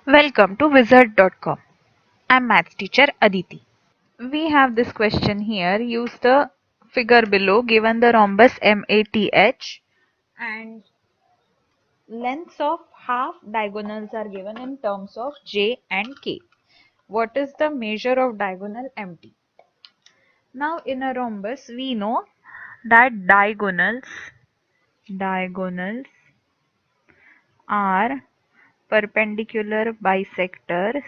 Welcome to wizard.com. I'm maths teacher Aditi. We have this question here. Use the figure below given the rhombus MATH and lengths of half diagonals are given in terms of J and K. What is the measure of diagonal MT? Now in a rhombus we know that diagonals are perpendicular bisectors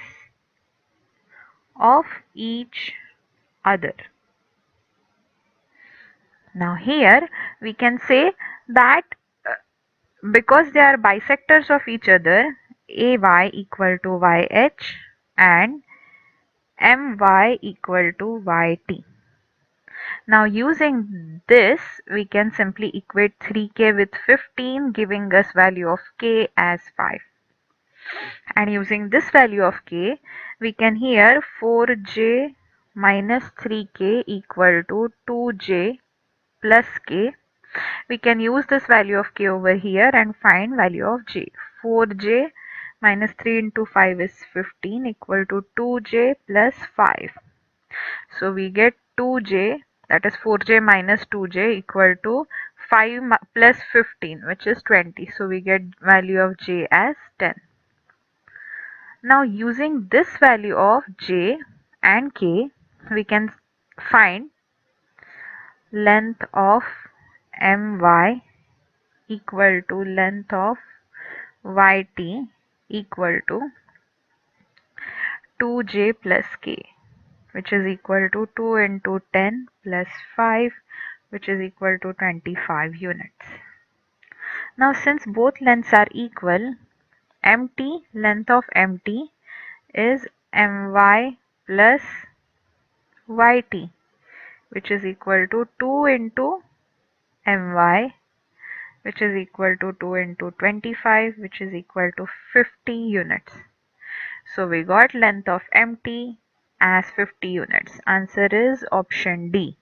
of each other. Now here we can say that because they are bisectors of each other, AY equal to YH and MY equal to YT. Now using this we can simply equate 3K with 15 giving us value of K as 5. And using this value of K we can here 4J minus 3K equal to 2J plus K. We can use this value of K over here and find value of J. 4J minus 3 into 5 is 15 equal to 2J plus 5. So we get 2J, that is 4J minus 2J equal to 5 plus 15, which is 20. So we get value of J as 10. Now using this value of J and K, we can find length of MY equal to length of YT equal to 2J plus K, which is equal to 2 into 10 plus 5, which is equal to 25 units. Now since both lengths are equal, length of MT is MY plus YT, which is equal to 2 into MY, which is equal to 2 into 25, which is equal to 50 units. So we got length of MT as 50 units. Answer is option D.